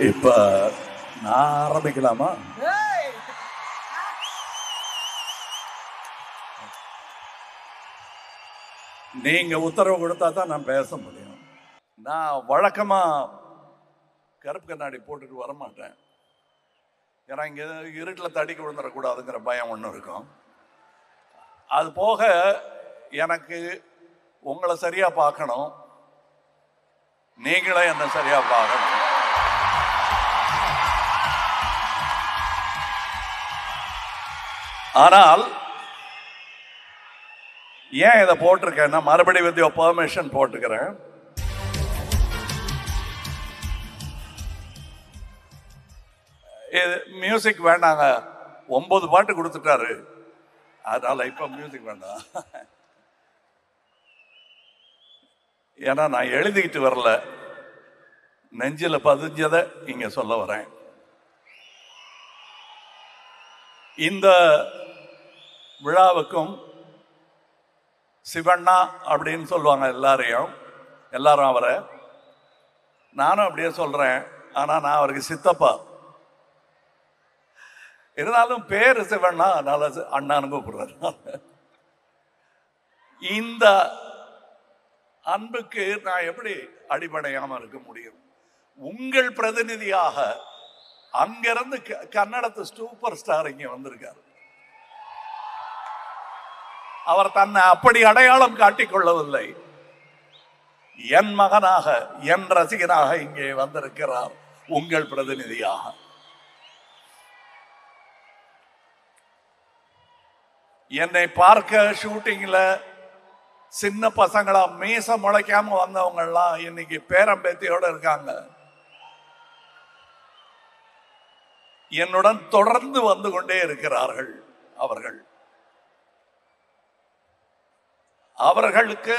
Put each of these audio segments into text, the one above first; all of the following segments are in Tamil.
இப்ப நான் ஆரம்பிக்கலாமா? நீங்க உத்தரவு கொடுத்தா தான் நான் பேச முடியும். நான் வழக்கமா கருப்பு கண்ணாடி போட்டுட்டு வரமாட்டேன். ஏன்னா இங்க இருட்டில் தடிக்க விழுந்துடக்கூடாதுங்கிற பயம் ஒன்று இருக்கும். அது போக எனக்கு உங்களை சரியா பார்க்கணும், நீங்களே என்ன சரியா பார்க்கணும். ஆனால் ஏன் இதை போட்டிருக்கேன்னா, மறுபடியும் வித் யுவர் பெர்மிஷன் போட்டுக்கிறேன். மியூசிக் வேண்டாங்க, 9 பாட்டு கொடுத்துட்டாரு, அதனால இப்ப மியூசிக் வேண்டாம். ஏன்னா நான் எழுதிக்கிட்டு வரல, நெஞ்சில பதிஞ்சதை இங்க சொல்ல வரேன். இந்த விழாவுக்கும் சிவண்ணா அப்படின்னு சொல்லுவாங்க எல்லாரும் அவரை, நானும் அப்படியே சொல்றேன். ஆனா நான் அவருக்கு சித்தப்பா, இருந்தாலும் பேரு சிவண்ணா, அதனால அண்ணான்னு கூப்பிடுறாரு. இந்த அன்புக்கு நான் எப்படி அடிபடையாம இருக்க முடியும்? உங்கள் பிரதிநிதியாக அங்கிருந்து கன்னடத்து சூப்பர் ஸ்டார் இங்க வந்திருக்காரு. அவர் தன்னை அப்படி அடையாளம் காட்டிக் கொள்ளவில்லை. என் மகனாக, என் ரசிகனாக இங்கே வந்திருக்கிறார், உங்கள் பிரதிநிதியாக. என்னை பார்க்க ஷூட்டிங்ல சின்ன பசங்களா மீச முளைக்காம வந்தவங்க எல்லாம் இன்னைக்கு பேரம்பேத்தியோட இருக்காங்க. என்னுடன் தொடர்ந்து வந்து கொண்டே இருக்கிறார்கள். அவர்களுக்கு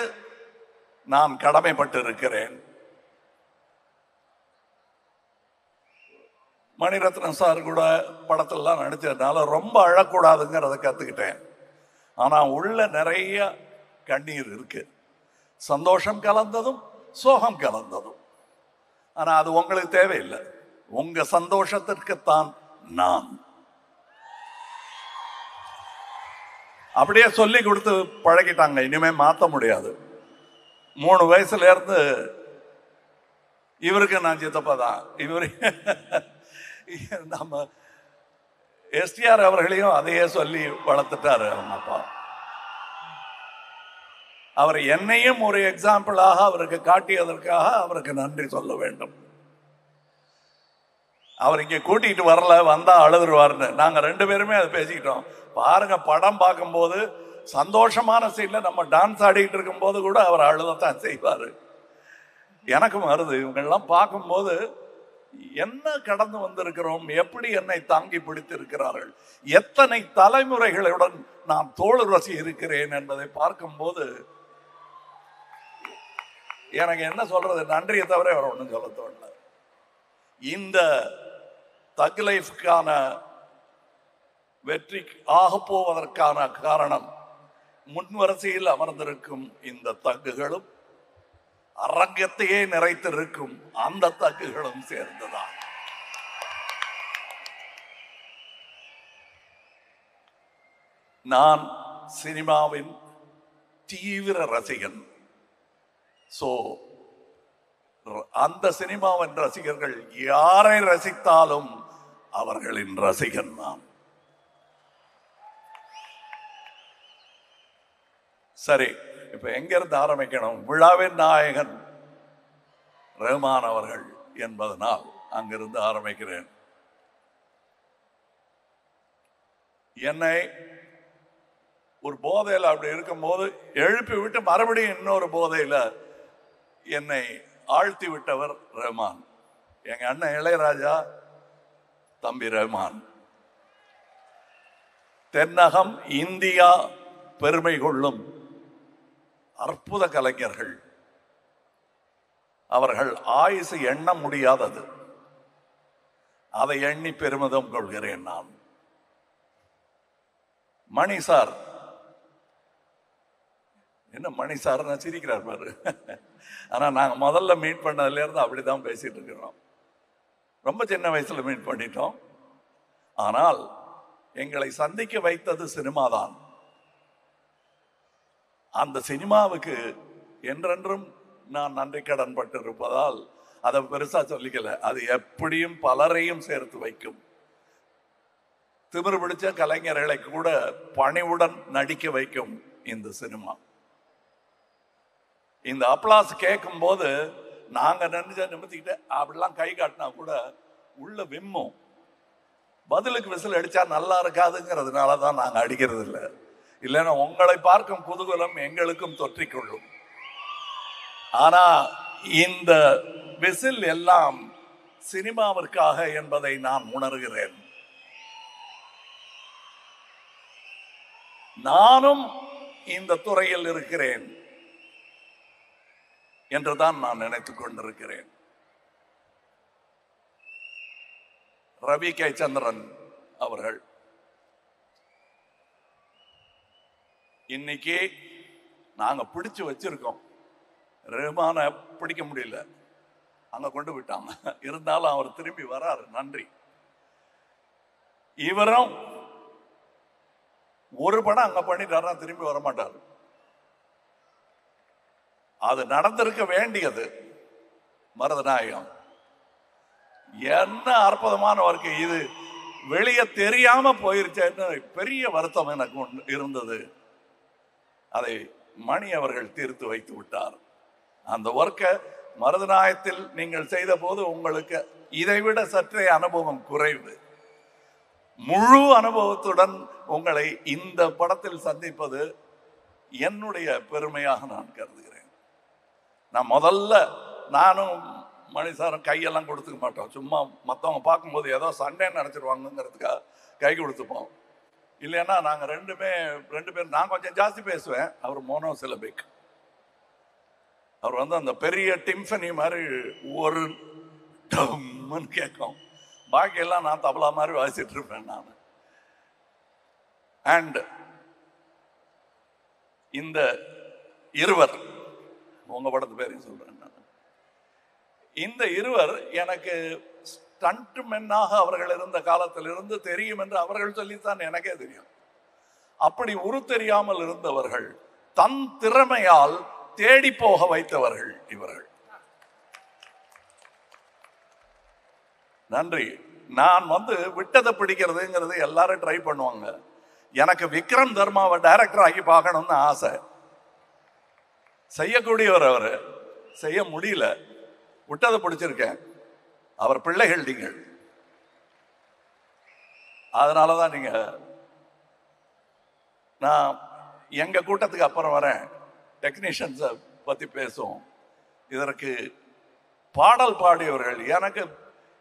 நான் கடமைப்பட்டு இருக்கிறேன். மணிரத்னம் சார் கூட படத்திலாம் நடிச்சதுனால ரொம்ப அழக்கூடாதுங்கிறத கத்துக்கிட்டேன். ஆனா உள்ள நிறைய கண்ணீர் இருக்கு, சந்தோஷம் கலந்ததும் சோகம் கலந்ததும். ஆனா அது உங்களுக்கு தேவையில்லை, உங்க சந்தோஷத்திற்குத்தான் நான். அப்படியே சொல்லி கொடுத்து பழகிட்டாங்க, இனிமே மாத்த முடியாது. 3 வயசுல இருந்து இவருக்கு நான் சித்தப்பா தான். இவரு நம்ம எஸ்டிஆர் அவர்களையும் அதையே சொல்லி வளர்த்துட்டாரு அவங்க அப்பா. அவர் என்னையும் ஒரு எக்ஸாம்பிளாக அவருக்கு காட்டியதற்காக அவருக்கு நன்றி சொல்ல வேண்டும். அவர் இங்க கூட்டிட்டு வரல, வந்தா அழுதுருவார்னு நாங்க 2 பேருமே அதை பேசிக்கிட்டோம். பாருங்க, படம் பார்க்கும்போது சந்தோஷமான சீன்ல நம்ம டான்ஸ் ஆடிட்டு இருக்கும் போது கூட அவர் அழுதத்தான் செய்வாரு. எனக்கும் வருது, இவங்கெல்லாம் பார்க்கும்போது என்ன கடந்து வந்திருக்கிறோம், எப்படி என்னை தாங்கி பிடித்து இருக்கிறார்கள், எத்தனை தலைமுறைகளுடன் நான் தோளுரசி இருக்கிறேன் என்பதை பார்க்கும்போது எனக்கு என்ன சொல்றது, நன்றியை தவிர அவர் ஒன்றும் சொல்ல தோணல. இந்த தக் லைஃப்கான வெற்றி ஆக போவதற்கான காரணம் முன்வரிசையில் அமர்ந்திருக்கும் இந்த தக்குகளும் அரங்கத்தையே நிறைத்திருக்கும் அந்த தக்குகளும் சேர்ந்துதான். நான் சினிமாவின் தீவிர ரசிகன். சோ அந்த சினிமாவின் ரசிகர்கள் யாரை ரசித்தாலும் அவர்களின் ரசிகன் நான். சரி, இப்ப எங்க இருந்து ஆரம்பிக்கணும்? விழாவின் நாயகன் ரஹ்மான் அவர்கள் என்பதனால் அங்கிருந்து ஆரம்பிக்கிறேன். என்னை ஒரு போதையில் அப்படி இருக்கும்போது எழுப்பி விட்டு மறுபடியும் இன்னொரு போதையில என்னை ஆழ்த்தி விட்டவர் ரஹ்மான். எங்க அண்ணன் இளையராஜா, தம்பி ரஹ்மான். தென்னகம் இந்தியா பெருமை கொள்ளும் அற்புத கலைஞர்கள். அவர்கள் ஆயுசு எண்ண முடியாதது, அதை எண்ணி பெருமிதம் கொள்கிறேன் நான். மணி சார், என்ன மணி சார் சிரிக்கிறார் பாரு. ஆனா நாங்க முதல்ல மீட் பண்ணதுல இருந்து அப்படிதான் பேசிட்டு இருக்கிறோம். ரொம்ப சின்ன வயசுல மீட் பண்ணிட்டோம். ஆனால் எங்களை சந்திக்க வைத்தது சினிமா தான். அந்த சினிமாவுக்கு என்றென்றும் நான் நன்றி கடன் பட்டிருப்பதால் அதை பெருசா சொல்லிக்கல. அது எப்படியும் பலரையும் சேர்த்து வைக்கும். திமிரு பிடிச்ச கலைஞர்களை கூட பணிவுடன் நடிக்க வைக்கும் இந்த சினிமா. இந்த அப்ளாஸ் கேட்கும் போது நாங்க நிமித்திக்கிட்ட அப்படிலாம் கை காட்டினா கூட உள்ள விம்மும். பதிலுக்கு விசில் அடிச்சா நல்லா இருக்காதுங்கிறதுனால தான் நாங்க அடிக்கிறது இல்லை. இல்லைன்னா உங்களை பார்க்கும் குதூகலம் எங்களுக்கும் தொற்றிக்கொள்ளும். ஆனா இந்த விசில் எல்லாம் சினிமாவிற்காக என்பதை நான் உணர்கிறேன். நானும் இந்த துறையில் இருக்கிறேன் என்றுதான் நான் நினைத்துக் கொண்டிருக்கிறேன். ரவி கே சந்திரன் அவர்கள் இன்னைக்கு நாங்க பிடிச்சு வச்சிருக்கோம். ரஹ்மான பிடிக்க முடியல, அங்க கொண்டு விட்டாங்க. இருந்தாலும் அவர் திரும்பி வராரு, நன்றி. இவரும் ஒரு படம் அங்க பண்ணிட்டாரா திரும்பி வரமாட்டாரு. அது நடந்திருக்க வேண்டியது. மருதநாயகம் என்ன அற்புதமான வாழ்க்கை இது. வெளியே தெரியாம போயிருச்சேன்னு பெரிய வருத்தம் எனக்கு இருந்தது. அதை மணி அவர்கள் தீர்த்து வைத்து விட்டார். அந்த ஒர்க்கை மருதநாயகத்தில் நீங்கள் செய்த போது உங்களுக்கு இதைவிட சற்றே அனுபவம் குறைவு. முழு அனுபவத்துடன் உங்களை இந்த படத்தில் சந்திப்பது என்னுடைய பெருமையாக நான் கருதுகிறேன். நான் முதல்ல நானும் மணிசாரும் கையெல்லாம் கொடுத்துக்க மாட்டோம். சும்மா மற்றவங்க பார்க்கும்போது ஏதோ சண்டைன்னு நினச்சிருவாங்கிறதுக்காக கை கொடுத்துப்போம். இல்லைன்னா நாங்கள் ரெண்டு பேர் நான் கொஞ்சம் ஜாஸ்தி பேசுவேன், அவர் மோனோசிலபிக். அவர் அந்த பெரிய டிம்ஃபனி மாதிரி ஒரு டம்னு கேட்கும். பாக்கியெல்லாம் நான் தபலா மாதிரி வாசிட்டு இருப்பேன் நான். அண்ட் இந்த இருவர், உங்க படத்து பேரையும் சொல்றேன் நான். இந்த இருவர் எனக்கு ஸ்டண்ட் மென்னாக அவர்கள் இருந்த காலத்திலிருந்து தெரியும் என்று அவர்கள் சொல்லித்தான் எனக்கே தெரியும். அப்படி உரு தெரியாமல் இருந்தவர்கள் தன் திறமையால் தேடி போக வைத்தவர்கள் இவர்கள். நன்றி. நான் விட்டதை பிடிக்கிறதுங்கிறது எல்லாரும் ட்ரை பண்ணுவாங்க. எனக்கு விக்ரம் தர்மாவை டைரக்டர் ஆகி பார்க்கணும்னு ஆசை. செய்யக்கூடியவர் அவரு, செய்ய முடியல. விட்டதை பிடிச்சிருக்கேன். அவர் பிள்ளைகள் நீங்கள். அதனாலதான் நீங்க, நான் எங்க கூட்டத்துக்கு அப்புறம் வரேன், டெக்னீஷியன்ஸை பத்தி பேசுவோம். இதற்கு பாடல் பாடியவர்கள், எனக்கு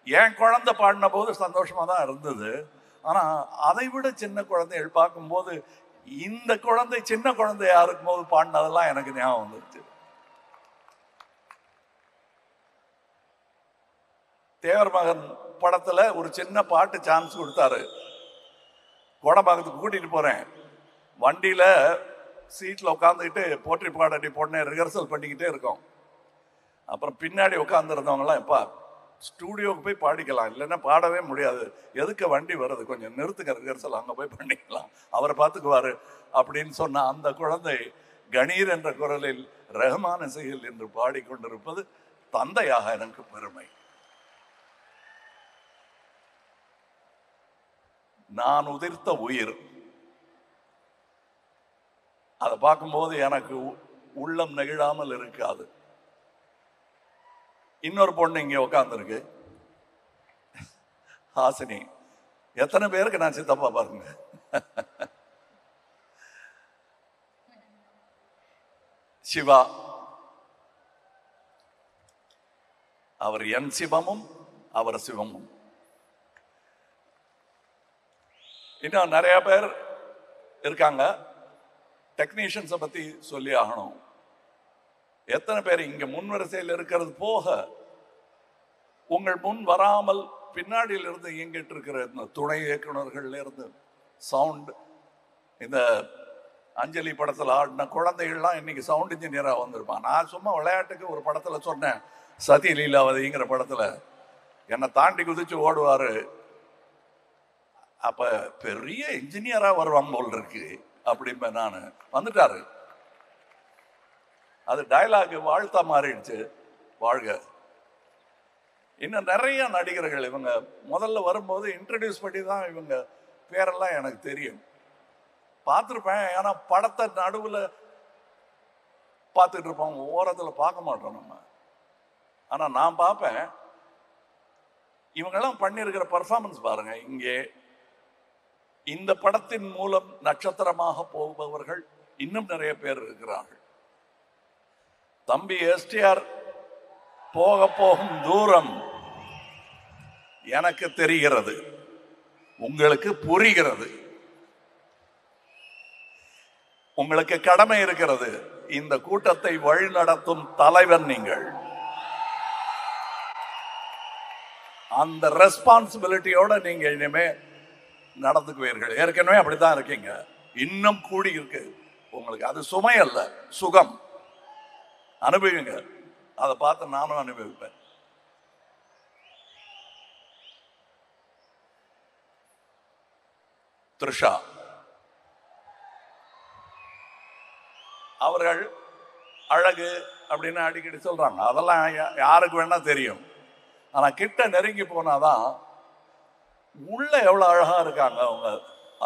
என் குழந்தை பாடின போது சந்தோஷமா தான் இருந்தது. ஆனா அதை விட சின்ன குழந்தைகள் பார்க்கும்போது இந்த குழந்தை சின்ன குழந்தையா இருக்கும் போது பாடினதெல்லாம் எனக்கு ஞாபகம் வந்துருச்சு. தேவர் மகன் படத்துல ஒரு சின்ன பாட்டு சான்ஸ் கொடுத்தாரு. கோடம்பாக்கத்துக்கு கூட்டிட்டு போறேன். வண்டியில சீட்ல உட்காந்துக்கிட்டு போற்றி பாடடி போடனே ரிஹர்சல் பண்ணிக்கிட்டே இருக்கோம். அப்புறம் பின்னாடி உட்காந்துருந்தவங்கலாம், எப்பா ஸ்டூடியோவுக்கு போய் பாடிக்கலாம், இல்லைன்னா பாடவே முடியாது, எதுக்கு வண்டி வருது, கொஞ்சம் நிறுத்துக்க, ரிஹர்சல் அங்கே போய் பண்ணிக்கலாம், அவரை பார்த்துக்குவாரு அப்படின்னு சொன்ன அந்த குழந்தை கணீர் என்ற குரலில் ரஹ்மான் இசையில் என்று பாடிக்கொண்டிருப்பது தந்தையாக எனக்கு பெருமை. நான் உதிர்த்த உயிர், அதை பார்க்கும்போது எனக்கு உள்ளம் நெகிழாமல் இருக்காது. இன்னொரு பொண்ணு இங்கே உட்காந்துருக்கு, ஹாசினி. எத்தனை பேருக்கு நான் சித்தப்பா பாருங்க. சிவா, அவர் என் சிவமும் அவர் சிவமும். இன்னும் நிறைய பேர் இருக்காங்க. டெக்னீஷியன்ஸை பத்தி சொல்லி ஆகணும். எத்தனை பேர் இங்க முன்வரிசையில் இருக்கிறது போக உங்கள் முன் வராமல் பின்னாடியில் இருந்து இயங்கிட்டு இருக்கிற இந்த துணை இயக்குநர்கள்ல இருந்து சவுண்ட், இந்த அஞ்சலி படத்தில் ஆடின குழந்தைகள்லாம் இன்னைக்கு சவுண்ட் இன்ஜினியராக வந்திருப்பான். நான் சும்மா விளையாட்டுக்கு ஒரு படத்துல சொன்னேன், சதி லீலாவதிங்கிற படத்துல என்னை தாண்டி குதிச்சு ஓடுவாரு. அப்ப பெரிய இன்ஜினியரா வருவாங்க போல் இருக்கு அப்படின்பேன் நான். வந்துட்டாரு. அது டயலாக் வாழ்த்தா மாறிடுச்சு. வாழ்க. இன்னும் நிறைய நடிகர்கள் இவங்க முதல்ல வரும்போது இன்ட்ரடியூஸ் பண்ணி தான் இவங்க பேரெல்லாம் எனக்கு தெரியும், பார்த்துருப்பேன். ஏன்னா படத்தை நடுவில் பார்த்துட்டு இருப்போம், ஓரத்தில் பார்க்க மாட்டோம் நம்ம. ஆனால் நான் பார்ப்பேன். இவங்கெல்லாம் பண்ணியிருக்கிற பர்ஃபார்மன்ஸ் பாருங்க. இங்கே இந்த படத்தின் மூலம் நட்சத்திரமாக போபவர்கள் இன்னும் நிறைய பேர் இருக்கிறார்கள். தம்பி எஸ்டிஆர் போக போகும் தூரம் எனக்கு தெரிகிறது, உங்களுக்கு புரிகிறது. உங்களுக்கு கடமை இருக்கிறது. இந்த கூட்டத்தை வழிநடத்தும் தலைவன் நீங்கள். அந்த ரெஸ்பான்சிபிலிட்டியோட நீங்க இனிமே நடந்துக்குவீர்கள். ஏற்கனவே அப்படித்தான் இருக்கீங்க, இன்னும் கூடி இருக்கு உங்களுக்கு. அது சுமை அல்ல, சுகம். அனுபவிங்க. அதை பார்த்து நானும் அனுபவிப்பேன். த்ரிஷா அவர்கள் அழகு அப்படின்னு அடிக்கடி சொல்றாங்க. அதெல்லாம் யாருக்கு வேணா தெரியும். ஆனா கிட்ட நெருங்கி போனாதான் உள்ள எவ்வளவு அழகா இருக்காங்க அவங்க.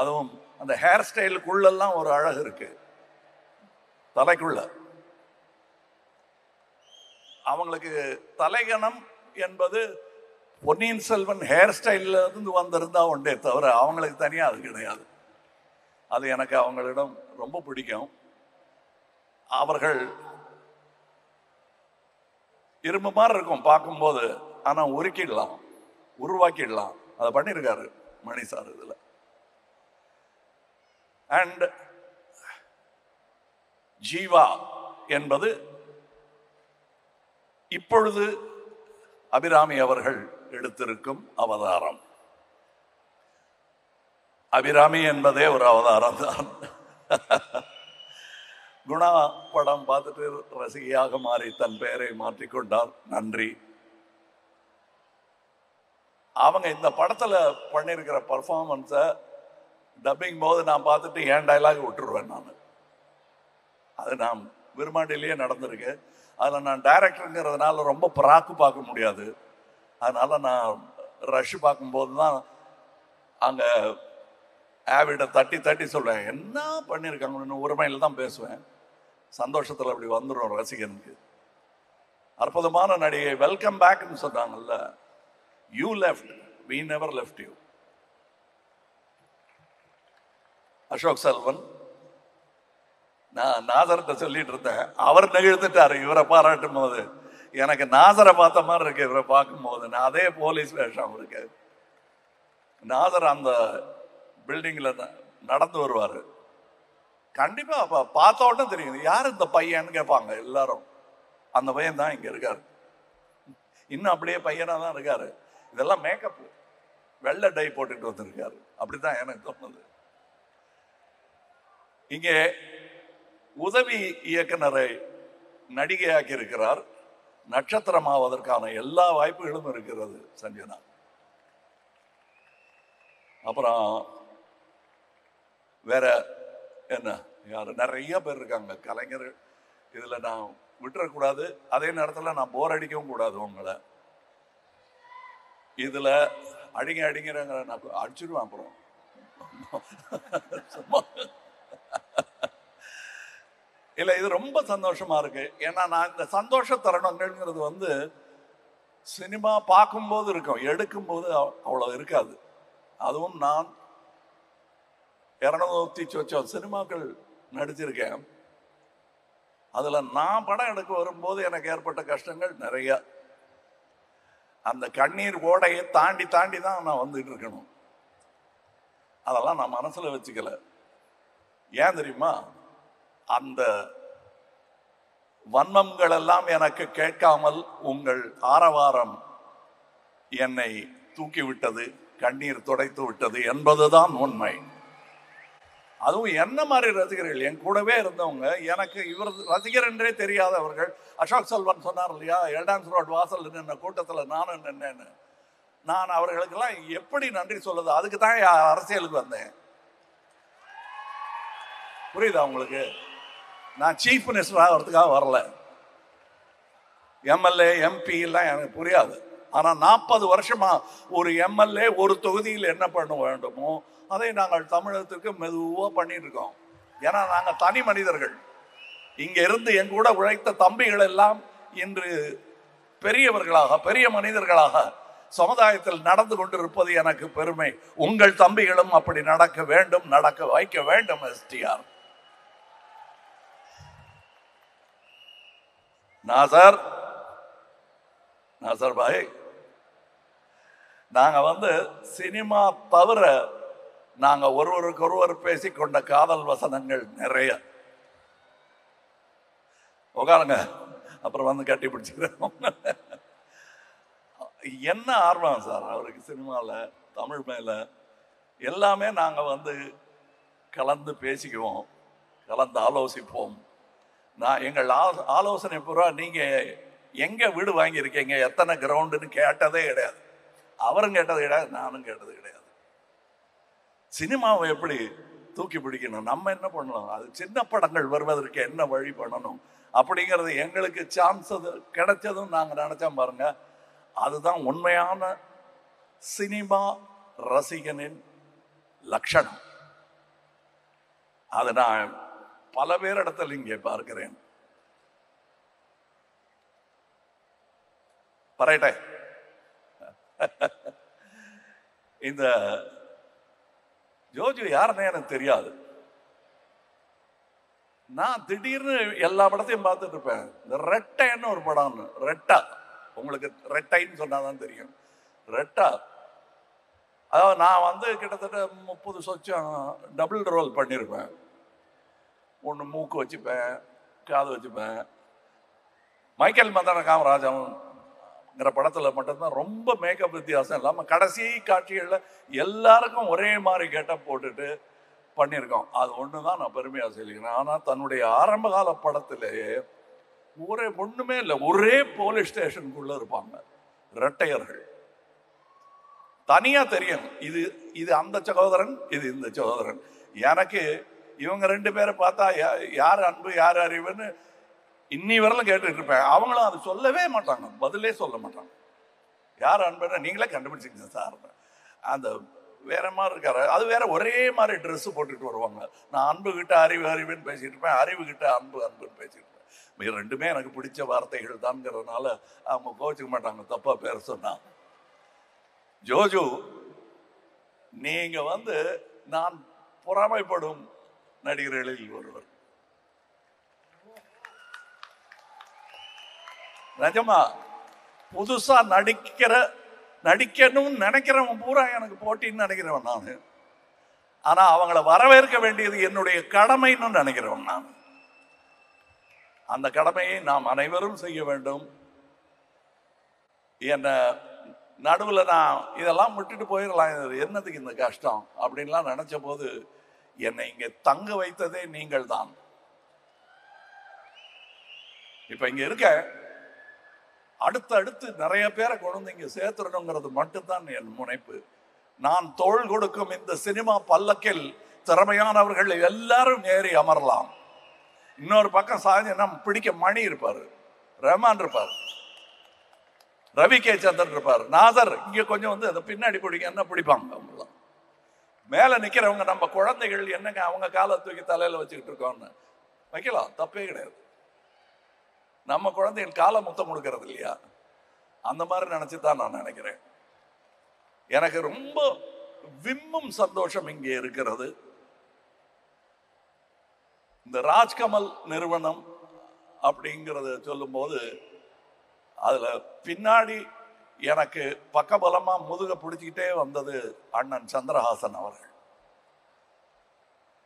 அதுவும் அந்த ஹேர் ஸ்டைலுக்குள்ளெல்லாம் ஒரு அழகு இருக்கு, தலைக்குள்ள. அவங்களுக்கு தலைகணம் என்பது பொன்னியின் செல்வன் ஹேர் ஸ்டைல்ல இருந்து வந்திருந்தா உண்டே தவிர அவங்களுக்கு தனியா அது கிடையாது. அது எனக்கு அவங்களிடம் ரொம்ப பிடிக்கும். அவர்கள் இரும்பு மாதிரி இருக்கும் பார்க்கும்போது, ஆனா உருக்கிடலாம், உருவாக்கிடலாம். அதை பண்ணியிருக்காரு மணி சார் இதுல. அண்ட் ஜீவா என்பது இப்பொழுது அபிராமி அவர்கள் எடுத்திருக்கும் அவதாரம். அபிராமி என்பதே ஒரு அவதாரம் தான். குணா படம் பார்த்துட்டு ரசிகையாக மாறி தன் பெயரை மாற்றிக்கொண்டார். நன்றி. அவங்க இந்த படத்துல பண்ணிருக்கிற பர்ஃபார்மன்ஸை டப்பிங் போது நான் பார்த்துட்டு ஏன் டைலாக் விட்டுருவேன். நான் அது நான் விரும்மாண்டிலேயே நடந்திருக்கு. அதில் நான் டைரக்டருங்கிறதுனால ரொம்ப பிராக்கு பார்க்க முடியாது. அதனால நான் ரஷ் பார்க்கும்போது தான் அங்கே ஆவிட தட்டி தட்டி சொல்வேன், என்ன பண்ணியிருக்காங்கன்னு உரிமையில் தான் பேசுவேன். சந்தோஷத்தில் அப்படி வந்துடும் ரசிகனுக்கு. அற்புதமான நடிகை. வெல்கம் பேக்னு சொன்னாங்கல்ல, you left, we never left you. Ashok Selvan, நான் நாசரத்தை சொல்லிட்டு இருந்தேன், அவர் நெகிழ்ந்துட்டாரு இவரை பாராட்டும் போது. எனக்கு நாசரை பார்த்த மாதிரி இருக்கு இவரை பார்க்கும் போது. நான் அதே போலீஸ் வேஷம் இருக்கு. நாசர் அந்த பில்டிங்ல நடந்து வருவாரு. கண்டிப்பா பார்த்த உடனே தெரியும் யார் இந்த பையன்னு கேட்பாங்க எல்லாரும். அந்த பையன் தான் இங்க இருக்காரு. இன்னும் அப்படியே பையனா தான் இருக்காரு. இதெல்லாம் மேக்கப், வெள்ளை டை போட்டுட்டு வந்திருக்காரு. அப்படித்தான் எனக்கு தோணுது. இங்கே உதவி இயக்குனரை நடிகையாக்கி இருக்கிறார். நட்சத்திரமாவதற்கான எல்லா வாய்ப்புகளும் இருக்கிறது சஞ்சனா. அப்புறம் வேற என்ன, யாரு நிறைய பேர் இருக்காங்க கலைஞர்கள். இதுல நான் விட்டுறக்கூடாது, அதே நேரத்தில் நான் போர் அடிக்கவும் கூடாது உங்களை. இதுல அடிங்க அடிங்கிறங்கிற நான் அடிச்சிருவேன் அப்புறம். இல்லை, இது ரொம்ப சந்தோஷமா இருக்கு. ஏன்னா நான் இந்த சந்தோஷ தருணங்கள்ங்கிறது சினிமா பார்க்கும்போது இருக்கும், எடுக்கும்போது அவ்வளோ இருக்காது. அதுவும் நான் 200 சொச்சம் சினிமாக்கள் நடிச்சிருக்கேன். அதுல நான் படம் எடுக்க வரும்போது எனக்கு ஏற்பட்ட கஷ்டங்கள் நிறைய. அந்த கண்ணீர் ஓடையை தாண்டி தாண்டி தான் நான் வந்துட்டு இருக்கணும். அதெல்லாம் நான் மனசுல வச்சுக்கல. ஏன் தெரியுமா? அந்த வன்மங்கள் எல்லாம் எனக்கு கேட்காமல் உங்கள் ஆரவாரம் என்னை தூக்கி விட்டது, கண்ணீர் துடைத்து விட்டது என்பதுதான் உண்மை. அதுவும் என்ன மாதிரி ரசிகர்கள், என் கூடவே இருந்தவங்க, எனக்கு இவர் ரசிகர் என்றே தெரியாதவர்கள். அசோக் செல்வன் சொன்னார் இல்லையா, எல்டான்ஸ் ரோட் வாசல் நின்ன கூட்டத்தில் நானும் நின்னேன்னு. நான் அவர்களுக்கெல்லாம் எப்படி நன்றி சொல்றது? அதுக்கு தான் அரசியலுக்கு வந்தேன். புரியுதா உங்களுக்கு? நான் சீஃப் மினிஸ்டர் ஆகிறதுக்காக வரல. எம்எல்ஏ எம்பி எல்லாம் எனக்கு புரியாது. ஆனா 40 வருஷமா ஒரு எம்எல்ஏ ஒரு தொகுதியில் என்ன பண்ண வேண்டுமோ அதை நாங்கள் தமிழகத்திற்கு மெதுவா பண்ணிட்டு இருக்கோம். ஏன்னா நாங்க தனி மனிதர்கள். இங்க இருந்து எங்க கூட உழைத்த தம்பிகள் எல்லாம் இன்று பெரியவர்களாக, பெரிய மனிதர்களாக சமுதாயத்தில் நடந்து கொண்டிருப்பது எனக்கு பெருமை. உங்கள் தம்பிகளும் அப்படி நடக்க வேண்டும், நடக்க வைக்க வேண்டும். எஸ்டிஆர் நாசர் பாய், நாங்க சினிமா தவிர நாங்க ஒருவருக்கொருவர் பேசிக்கொண்ட காதல் வசனங்கள் நிறைய. உட்காருங்க, அப்புறம் கட்டி பிடிச்சிக்கிறோம். என்ன ஆர்வம் சார் அவருக்கு சினிமாவில், தமிழ் மேல எல்லாமே நாங்க கலந்து பேசிக்குவோம், கலந்து ஆலோசிப்போம். நான் எங்கள் ஆலோசனை பூரா நீங்க எங்க வீடு வாங்கியிருக்கீங்க, எத்தனை கிரவுண்டுன்னு கேட்டதே கிடையாது. அவரும் கேட்டது கிடையாது, நானும் கேட்டது கிடையாது. சினிமாவை எப்படி தூக்கி பிடிக்கணும், நம்ம என்ன பண்ணணும், அது சின்ன படங்கள் வருவதற்கு என்ன வழி பண்ணணும் அப்படிங்கிறது எங்களுக்கு சான்ஸ் கிடைச்சதும் நாங்க நினைச்சோம் பாருங்க. அதுதான் உண்மையான சினிமா ரசிகனின் லட்சணம். அது நான் பல பேரிடத்தில் இங்கே பார்க்கிறேன். பரைட்டே இந்த ஜோஜு யாருன்னு எனக்கு தெரியாது. நான் திடீர்னு எல்லா படத்தையும் பார்த்துட்டு இருப்பேன். இந்த ரெட்டைன்னு ஒரு படம், ரெட்டா, உங்களுக்கு ரெட்டைன்னு சொன்னாதான் தெரியும். ரெட்டா, அதாவது நான் கிட்டத்தட்ட 30 சொச்சம் டபுள் ரோல் பண்ணியிருப்பேன். ஒன்று மூக்கு வச்சுப்பேன், காது வச்சுப்பேன். மைக்கேல் மதன காமராஜங்கிற படத்தில் மட்டும்தான் ரொம்ப மேக்கப் வித்தியாசம் இல்லாமல் கடைசி காட்சிகளில் எல்லாருக்கும் ஒரே மாதிரி கெட்டப் போட்டுட்டு பண்ணியிருக்கோம். அது ஒன்று தான் நான் பெருமையாக சொல்லிக்கிறேன். ஆனால் தன்னுடைய ஆரம்ப கால படத்திலேயே ஒன்றுமே இல்லை, ஒரே போலீஸ் ஸ்டேஷனுக்குள்ள இருப்பாங்க இரட்டையர்கள். தனியா தெரியும், இது அந்த சகோதரன், இது இந்த சகோதரன். எனக்கு இவங்க 2 பேரை பார்த்தா யார் அன்பு யார் அறிவுன்னு இன்னி வரலும் கேட்டுட்டு இருப்பேன். அவங்களும் அது சொல்லவே மாட்டாங்க, பதிலே சொல்ல மாட்டாங்க. யார் அன்புன்னு நீங்களே கண்டுபிடிச்சிங்க சார். அந்த வேற மாதிரி இருக்காரு, அது வேற ஒரே மாதிரி ட்ரெஸ் போட்டுட்டு வருவாங்க. நான் அன்பு கிட்ட அறிவு அறிவுன்னு பேசிட்டு இருப்பேன், அறிவு கிட்ட அன்பு அன்புன்னு பேசிட்டு இருப்பேன். 2மே எனக்கு பிடிச்ச வார்த்தைகள் தான்ங்கிறதுனால அவங்க கோச்சிக்க மாட்டாங்க தப்பா பேர் சொன்னா. ஜோஜு, நீங்க நான் பொறாமைப்படும் நடிகர்களில் ஒருவர். நிஜமா புதுசா நடிக்கணும்னு நினைக்கிறவன் பூரா எனக்கு போட்டின்னு நினைக்கிறவன் நான். ஆனா அவங்களை வரவேற்க வேண்டியது என்னுடைய கடமைன்னு நினைக்கிறவன் நான். அந்த கடமையை நாம் அனைவரும் செய்ய வேண்டும். என்ன நடுவில் நான் இதெல்லாம் விட்டுட்டு போயிடலாம், என்னதுக்கு இந்த கஷ்டம் அப்படின்லாம் நினைச்ச போது என்னை இங்க தங்க வைத்ததே நீங்கள் தான். இப்ப இங்க இருக்க அடுத்து நிறைய பேரை கொண்டு இங்க சேர்த்துடணுங்கிறது மட்டும்தான் என் முனைப்பு. நான் தோள் கொடுக்கும் இந்த சினிமா பல்லக்கில் திறமையானவர்கள் எல்லாரும் ஏறி அமரலாம். இன்னொரு பக்கம் சாஞ்சா பிடிக்க மணி இருப்பாரு, ரஹ்மான் இருப்பார், ரவி கே சந்திரன் இருப்பார், நாசர் இங்க கொஞ்சம் அந்த பின்னாடி பிடிக்க என்ன பிடிப்பாங்க. அவங்களாம் மேல நிக்கிறவங்க நம்ம குழந்தைகள், என்னங்க அவங்க காலை தூக்கி தலையில வச்சுக்கிட்டு இருக்கோம்னு வைக்கலாம், தப்பே கிடையாது. நம்ம குழந்தைகள் காலை முத்தம் கொடுக்கறது இல்லையா, அந்த மாதிரி நினைச்சுதான் நான் நினைக்கிறேன். எனக்கு ரொம்ப விம்மும் சந்தோஷம் இங்கே இருக்கிறது. இந்த ராஜ்கமல் நிறுவனம் அப்படிங்கிறத சொல்லும் போது அதுல பின்னாடி எனக்கு பக்கபலமா முதுக பிடிச்சிக்கிட்டே வந்தது அண்ணன் சந்திரஹாசன் அவர்கள்.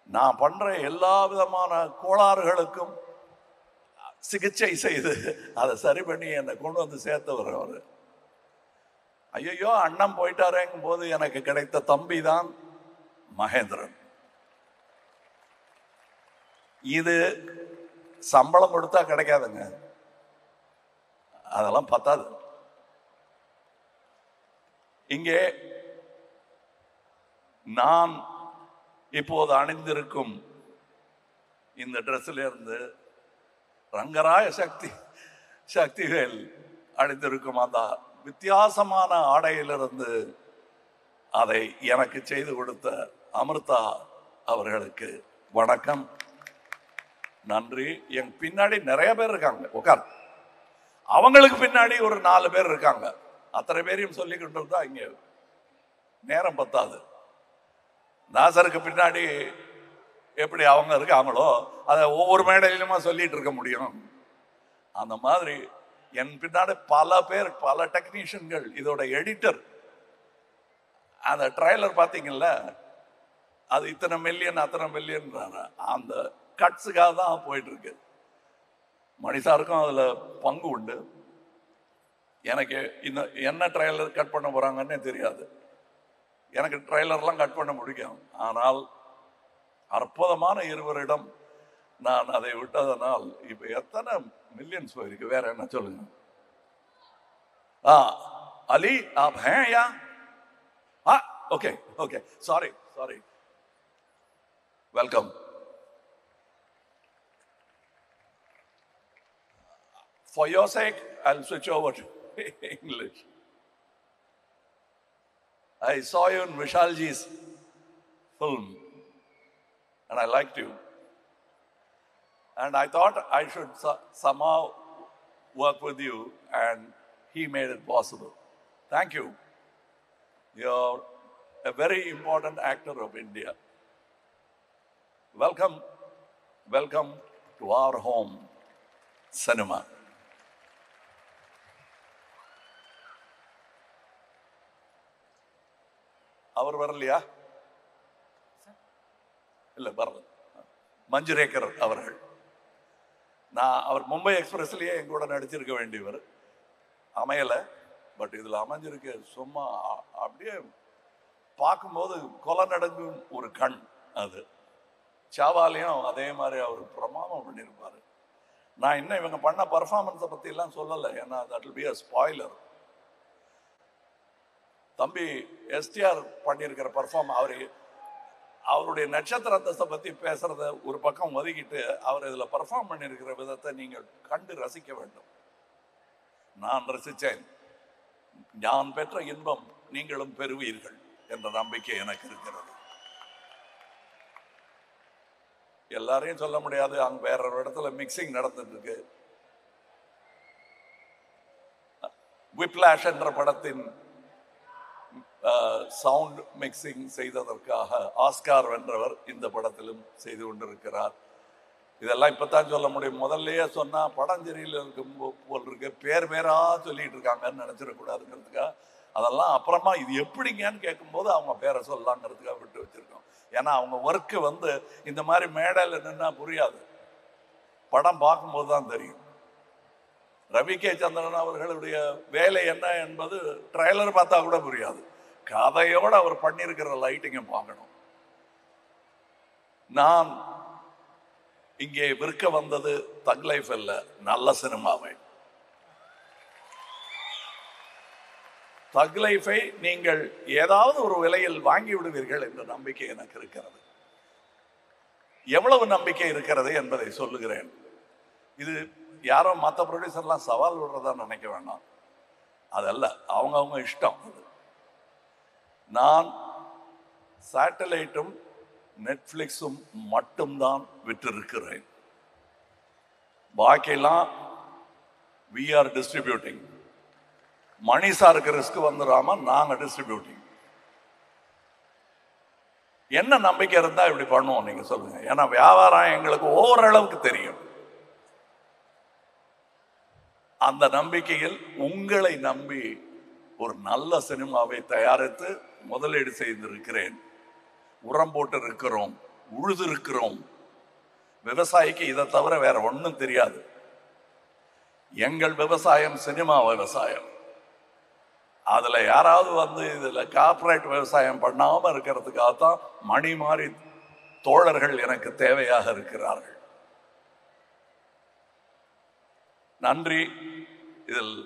நான் பண்ற எல்லா விதமான கோளாறுகளுக்கும் சிகிச்சை செய்து அதை சரி பண்ணி என்னை கொண்டு சேர்த்தவர் அவர். ஐயோ அண்ணன் போயிட்டாரேங்கும் போது எனக்கு கிடைத்த தம்பி தான் மகேந்திரன். இது சம்பளம் கொடுத்தா கிடைக்காதுங்க, அதெல்லாம் பத்தாது. இங்கே நான் இப்போது அணிந்திருக்கும் இந்த ட்ரெஸ்ல இருந்து ரங்கராய சக்திவேல் அணிந்திருக்கும் அந்த வித்தியாசமான ஆடையிலிருந்து அதை எனக்கு செய்து கொடுத்த அமிர்தா அவர்களுக்கு வணக்கம், நன்றி. என் பின்னாடி நிறைய பேர் இருக்காங்க, உட்கார். அவங்களுக்கு பின்னாடி ஒரு 4 பேர் இருக்காங்க. அத்தனை பேரையும் சொல்லிக்கிட்டு இருந்தா இங்க நேரம் பத்தாது. நாசருக்கு பின்னாடி எப்படி அவங்க இருக்காங்களோ அதை ஒவ்வொரு மேடையிலுமா சொல்லிட்டு இருக்க முடியும். அந்த மாதிரி என் பின்னாடி பல பேர், பல டெக்னீஷியன்கள். இதோட எடிட்டர், அந்த ட்ரைலர் பார்த்தீங்கல்ல, அது இத்தனை மில்லியன் அத்தனை மில்லியன் அந்த கட்ஸுக்காக தான் போயிட்டு இருக்கு. மணிசாருக்கும் அதுல பங்கு உண்டு. எனக்கு என்ன ட்ரைலர் கட் பண்ண போறாங்கன்னே தெரியாது. எனக்கு ட்ரைலர்லாம் கட் பண்ண முடியும். ஆனால் அற்புதமான இருவரிடம் நான் அதை விட்டதனால் இப்ப எத்தனை மில்லியன்ஸ் போயிருக்கு. வேற என்ன சொல்லுங்க. அலி आप हैं या? Okay okay, sorry welcome. For your sake, I'll switch over to English. I saw you in Vishalji's film and I liked you. And I thought I should somehow work with you, and he made it possible. Thank you. You're a very important actor of India. Welcome to our home, cinema. அவர் வரலையா? இல்ல வரல. மஞ்சுரேக்கர் அவர்கள். அவர் மும்பை எக்ஸ்பிரஸ்லயே என் கூட நடிச்சிருக்க வேண்டியவர், அமையல. பட் இதுல அமைஞ்சிருக்கு. சும்மா அப்படியே பார்க்கும்போது கொலை நடக்கும் ஒரு கண். அது சாவாலையும் அதே மாதிரி அவர் பிரமாதம் பண்ணியிருப்பாரு. நான் இன்னும் இவங்க பண்ண பர்ஃபார்மன்ஸை பத்தி எல்லாம் சொல்லலை, ஏன்னா that will be a spoiler. தம்பி எஸ்டிஆர் பண்ணியிருக்கிற அவருடைய நட்சத்திர அந்தஸ்தை பத்தி பேசுறத ஒரு பக்கம் ஒதுக்கிட்டு அவர் இதுல பர்ஃபார்ம் பண்ணியிருக்கிற விதத்தை நீங்கள் கண்டு ரசிக்க வேண்டும். நான் ரசித்தேன். நான் பெற்ற இன்பம் நீங்களும் பெறுவீர்கள் என்ற நம்பிக்கை எனக்கு இருக்கிறது. எல்லாரையும் சொல்ல முடியாது, அங்க வேற ஒரு இடத்துல மிக்சிங் நடந்துட்டு இருக்கு. விப்ளாஷ் என்ற படத்தின் சவுண்ட் மிக்சிங் செய்ததற்காக ஆஸ்கார் வென்றவர் இந்த படத்திலும் செய்து கொண்டிருக்கிறார். இதெல்லாம் இப்பதான் சொல்ல முடியும். முதல்லயே சொன்னா படம் சரியில் இருக்கும் போல் இருக்கு, பேரா சொல்லிட்டு இருக்காங்கன்னு நினைச்சிடக்கூடாதுங்கிறதுக்காக அதெல்லாம் அப்புறமா இது எப்படிங்கன்னு கேட்கும்போது அவங்க பேரை சொல்லலாங்கிறதுக்காக விட்டு வச்சிருக்கோம். ஏன்னா அவங்க ஒர்க்கு இந்த மாதிரி மேடையில் நின்னா புரியாது, படம் பார்க்கும்போது தான் தெரியும். ரவி கே சந்திரன் அவர்களுடைய வேலை என்ன என்பது ட்ரைலர் பார்த்தா கூட புரியாது. கதையோட அவர் பண்ணியிருக்கிற லைட்டிங்க பார்க்கணும். நான் இங்கே விற்க வந்தது தக் லைஃப் அல்ல, நல்ல சினிமாவை. தக் லைஃபை நீங்கள் ஏதாவது ஒரு விலையில் வாங்கி விடுவீர்கள் என்ற நம்பிக்கை எனக்கு இருக்கிறது. எவ்வளவு நம்பிக்கை இருக்கிறது என்பதை சொல்லுகிறேன். இது யாரோ மற்ற ப்ரொடியூசர்லாம் சவால் விடுறதா நினைக்க வேண்டாம், அதல்ல, அவங்க இஷ்டம். நான் சேட்டலைட்டும் நெட்ஃபிளிக்ஸும் மட்டும்தான் விற்றிருக்கிறேன். பாக்கியெல்லாம் we are distributing. மணி சாருக்கு ரிஸ்க் வந்துடாம நாங்க டிஸ்ட்ரிபியூட்டிங். என்ன நம்பிக்கை இருந்தா இப்படி பண்ணுவோம் நீங்க சொல்லுங்க. ஏன்னா வியாபாரம் எங்களுக்கு ஓரளவுக்கு தெரியும். அந்த நம்பிக்கையில் உங்களை நம்பி ஒரு நல்ல சினிமாவை தயாரித்து முதலீடு செய்திருக்கிறேன். உரம் போட்டு இருக்கிறோம், உழுது இருக்கிறோம். விவசாயிக்கு இதை தவிர வேற ஒன்றும் தெரியாது. எங்கள் விவசாயம் சினிமா விவசாயம். அதுல யாராவது இதுல கார்பரேட் விவசாயம் பண்ணாம இருக்கிறதுக்காகத்தான் மணி மாறி தோழர்கள் எனக்கு தேவையாக இருக்கிறார்கள். நன்றி. இதில்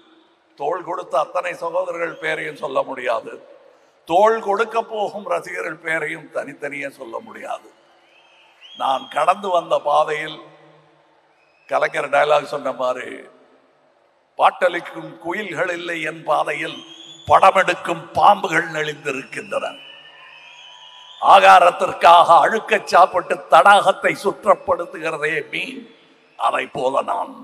தோள் கொடுத்த அத்தனை சகோதரர்கள் பேரையும் சொல்ல முடியாது, தோள் கொடுக்க போகும் ரசிகர்கள் பேரையும் தனித்தனியே சொல்ல முடியாது. நான் கடந்து வந்த பாதையில் கலைஞர் டயலாக் சொன்ன மாதிரி, பாட்டளிக்கும் குயில்கள் இல்லை என் பாதையில், படமெடுக்கும் பாம்புகள் நெளிந்திருக்கின்றன. ஆகாரத்திற்காக அழுக்க சாப்பிட்டு தடாகத்தை சுற்றப்படுத்துகிறதே மீன், அதை போல நான்.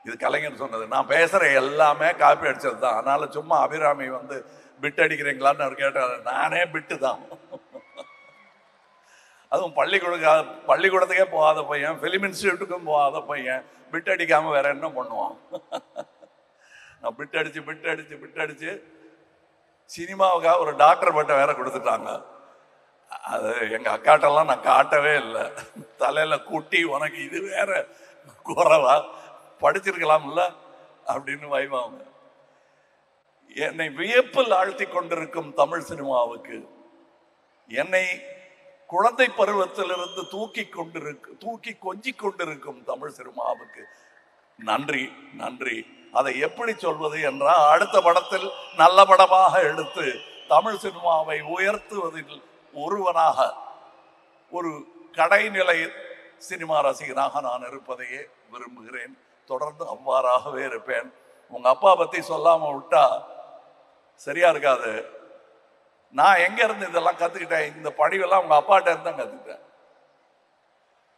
இது கலைஞர் சொன்னது. நான் பேசுற எல்லாமே காப்பி அடிச்சது தான். அதனால சும்மா அபிராமி வந்து பிட் அடிக்கிறீங்களான்னு அவர் கேட்டார். நானே பிட்டு தான். அதுவும் பள்ளிக்கூடத்துக்கே போகாத பையன், பிலிம் இன்ஸ்டியூட்டுக்கும் போகாத பையன் பிட் அடிக்காம வேற என்ன பண்ணுவான்? நான் பிட் அடிச்சு சினிமாவுக்காக ஒரு டாக்டர் பட்டம் வேற கொடுத்துட்டாங்க. அது எங்க அக்காட்டெல்லாம் நான் காட்டவே இல்லை. தலையில கூட்டி, உனக்கு இது வேற குறவா, படிச்சிருக்கலாம்ல அப்படின்னு வைவாங்க. என்னை வியப்பில் ஆழ்த்தி கொண்டிருக்கும் தமிழ் சினிமாவுக்கு, என்னை குழந்தை பருவத்திலிருந்து தூக்கி கொஞ்சி கொண்டிருக்கும் தமிழ் சினிமாவுக்கு நன்றி நன்றி. அதை எப்படி சொல்வது என்றால், அடுத்த படத்தில் நல்ல படமாக எடுத்து தமிழ் சினிமாவை உயர்த்துவதில் ஒருவனாக, ஒரு கடைநிலை சினிமா ரசிகனாக நான் இருப்பதையே விரும்புகிறேன். தொடர்ந்து அவ்வாறாகவே இருப்பேன். உங்க அப்பா பத்தி சொல்லாம விட்டா சரியா இருக்காது. நான் எங்க இருந்து இதெல்லாம் கத்துக்கிட்டேன்? இந்த பணிவெல்லாம் உங்க அப்பாட்ட இருந்து தான் கத்துக்கிட்டேன்.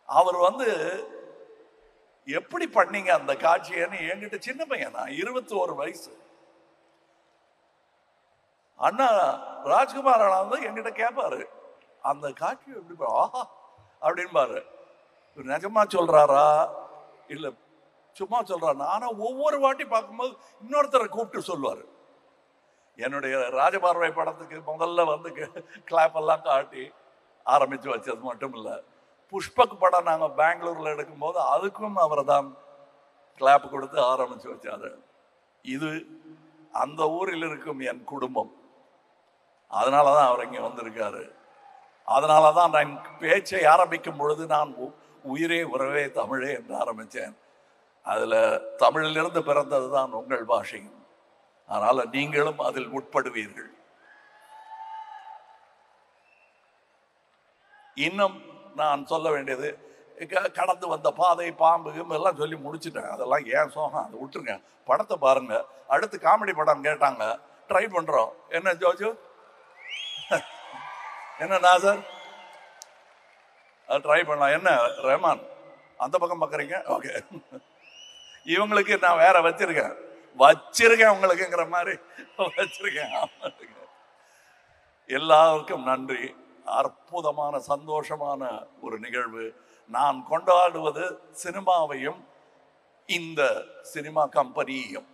அவர் வந்து எப்படி பண்ணீங்க அந்த காட்சியன்னு என்கிட்ட, சின்ன பையன் நான், 21 வயசு, அண்ணா ராஜ்குமார் அண்ணா வந்து என்கிட்ட கேட்பாரு, அந்த காட்சி எப்படி ஆஹா அப்படின்பாரு. நிஜமா சொல்றாரா இல்ல சும்மா சொல்றாரு? ஆனா ஒவ்வொரு வாட்டி பார்க்கும்போது இன்னொருத்தரை கூப்பிட்டு சொல்லுவாரு. என்னுடைய ராஜபார்வை படத்துக்கு முதல்ல வந்து கிளாப் எல்லாம் காட்டி ஆரம்பிச்சு வச்சது மட்டும் இல்லை, புஷ்பக் படம் நாங்கள் பெங்களூர்ல எடுக்கும்போது அதுக்கும் அவரை தான் கிளாப் கொடுத்து ஆரம்பிச்சு வச்சாரு. இது அந்த ஊரில் இருக்கும் என் குடும்பம். அதனாலதான் அவர் இங்க வந்திருக்காரு. அதனாலதான் நான் பேச்சை ஆரம்பிக்கும் பொழுது நான் உயிரே உறவே தமிழே என்று ஆரம்பித்தேன். அதுல தமிழிலிருந்து பிறந்தது தான் உங்கள் பாஷை. அதனால நீங்களும் அதில் உட்படுவீர்கள். இன்னும் நான் சொல்ல வேண்டியது, கடந்து வந்த பாதை, பாம்பு எல்லாம் சொல்லி முடிச்சுட்டேன். அதெல்லாம் ஏன் சோகம், அதை விட்டுருங்க. படத்தை பாருங்க. அடுத்து காமெடி படம் கேட்டாங்க, ட்ரை பண்றோம். என்ன ஜோஜு, என்ன நாசர், ட்ரை பண்ணலாம். என்ன ரஹ்மான் அந்த பக்கம் பார்க்குறீங்க? ஓகே, இவங்களுக்கு நான் வேற வச்சிருக்கேன் உங்களுக்குங்கிற மாதிரி வச்சிருக்கேன். எல்லாருக்கும் நன்றி. அற்புதமான சந்தோஷமான ஒரு நிகழ்வு. நான் கொண்டாடுவது சினிமாவையும் இந்த சினிமா கம்பெனியையும்.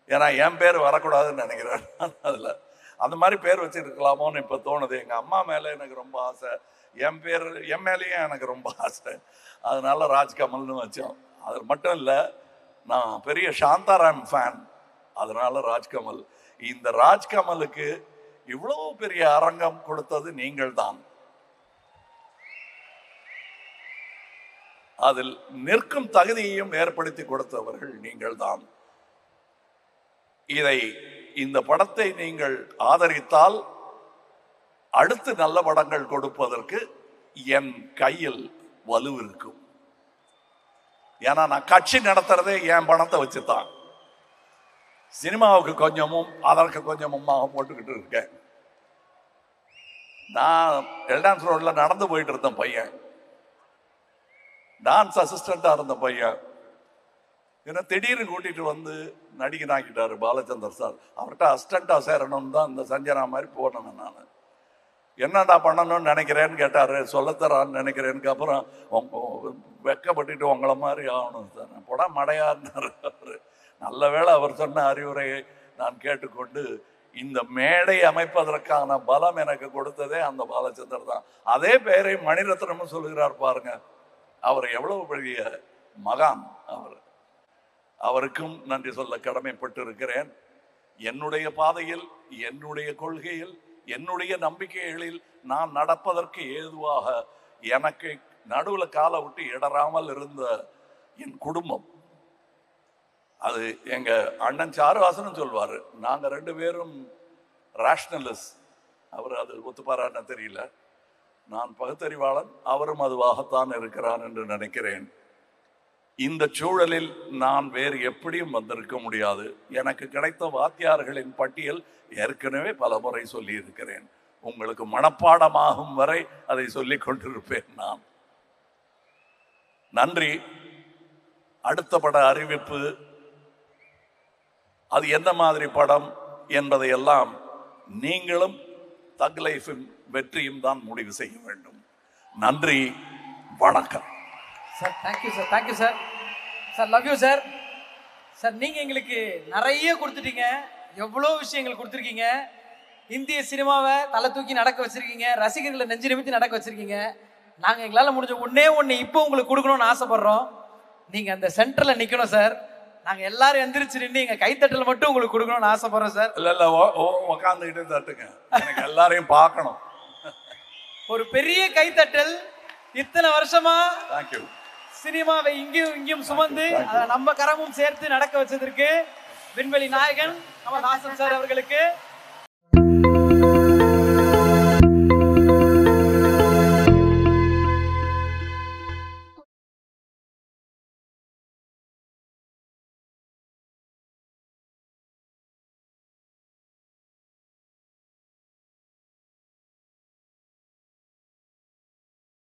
ஏன்னா என் பேர் வரக்கூடாதுன்னு நினைக்கிறேன். அதுல அந்த மாதிரி பேர் வச்சிருக்கலாமோன்னு இப்ப தோணுது. எங்க அம்மா மேல எனக்கு ரொம்ப ஆசை, என் மேலேயும் எனக்கு ரொம்ப ஆசை. அதனால ராஜ்கமல்னு வச்சோம். அது மட்டும் இல்லை, நான் பெரிய சாந்தாராம் ஃபேன், அதனால ராஜ்கமல். இந்த ராஜ்கமலுக்கு இவ்வளவு பெரிய அரங்கம் கொடுத்தது நீங்கள் தான். அதில் நிற்கும் தகுதியையும் ஏற்படுத்தி கொடுத்தவர்கள் நீங்கள் தான். இந்த படத்தை நீங்கள் ஆதரித்தால் அடுத்து நல்ல படங்கள் கொடுப்பதற்கு என் கையில் வலு இருக்கும். ஏன்னா நான் கட்சி நடத்துறதே என் பணத்தை வச்சுதான். சினிமாவுக்கு கொஞ்சமும் அதற்கு கொஞ்சமுமாக போட்டுக்கிட்டு இருக்கேன். நான் எல்டான்ஸ் ரோட்ல நடந்து போயிட்டு இருந்த பையன், டான்ஸ் அசிஸ்டண்டா இருந்த பையன், என்ன திடீர்னு கூட்டிட்டு வந்து நடிகன் ஆக்கிட்டாரு பாலச்சந்தர் சார். அவர்கிட்ட அசிஸ்டண்டா சேரணும்னு தான் இந்த சஞ்சனா மாதிரி போனேன். நான் என்னடா பண்ணணும்னு நினைக்கிறேன்னு கேட்டாரு. சொல்லத்தரான்னு நினைக்கிறேன்னு. அப்புறம் வெக்கப்பட்டுட்டு உங்களை மாதிரி ஆகணும் சார், போடா மடையாருன்னாரு. நல்ல வேளை அவர் சொன்ன அறிவுரையை நான் கேட்டுக்கொண்டு இந்த மேடை அமைப்பதற்கான பலம் எனக்கு கொடுத்ததே அந்த பாலச்சந்தர் தான். அதே பெயரை மணிரத்னமும் சொல்லுகிறார் பாருங்க. அவர் எவ்வளவு பெரிய மகான். அவருக்கும் நன்றி சொல்ல கடமைப்பட்டு இருக்கிறேன். என்னுடைய பாதையில், என்னுடைய கொள்கையில், என்னுடைய நம்பிக்கைகளில் நான் நடப்பதற்கு ஏதுவாக எனக்கு நடுவில் காலை விட்டு இடராமல் இருந்த என் குடும்பம். அது எங்க அண்ணன் சாருவாசனும் சொல்வாரு, நாங்க 2 பேரும் ரேஷனலிஸ்ட். அவர் அது ஒத்துப்பாரான்னு தெரியல. நான் பகுத்தறிவாளன், அவரும் அதுவாகத்தான் இருக்கிறான் என்று நினைக்கிறேன். இந்த சூழலில் நான் வேறு எப்படியும் வந்திருக்க முடியாது. எனக்கு கிடைத்த வாத்தியார்களின் பட்டியல் ஏற்கனவே பல முறை சொல்லி இருக்கிறேன். உங்களுக்கு மனப்பாடமாகும் வரை அதை சொல்லிக் கொண்டிருப்பேன் நான். நன்றி. அடுத்த பட அறிவிப்பு, அது என்ன மாதிரி படம் என்பதையெல்லாம் நீங்களும் தக் லைஃபின் வெற்றியும் தான் முடிவு செய்ய வேண்டும். நன்றி, வணக்கம் sir. Thank you sir, thank you sir. Sir love you sir. Sir நீங்கள் எங்களுக்கு நிறைய கொடுத்துட்டீங்க, எவ்வளோ விஷயங்கள் கொடுத்துருக்கீங்க. இந்திய சினிமாவை தலை தூக்கி நடக்க வச்சிருக்கீங்க, ரசிகர்களை நெஞ்சு நிமித்தி நடக்க வச்சிருக்கீங்க. நாங்கள் எங்களால் முடிஞ்ச ஒன்று இப்போ உங்களுக்கு கொடுக்கணும்னு ஆசைப்படுறோம். நீங்கள் அந்த சென்டரில் நிற்கணும் சார். நாங்கள் எல்லாரும் எந்திரிச்சு நின்று எங்கள் கைத்தட்டல் மட்டும் உங்களுக்கு கொடுக்கணும்னு ஆசைப்படுறோம் சார். இல்லை உக்காந்துக்கிட்டே தட்டுங்க, எனக்கு எல்லாரையும் பார்க்கணும். ஒரு பெரிய கைத்தட்டல். இத்தனை வருஷமா தேங்க்யூ சினிமாவை இங்கேயும் சுமந்து அதை நம்ம கரமும் சேர்த்து நடக்க வச்சதற்கு விண்வெளி நாயகன் கமல்ஹாசன் சார் அவர்களுக்கு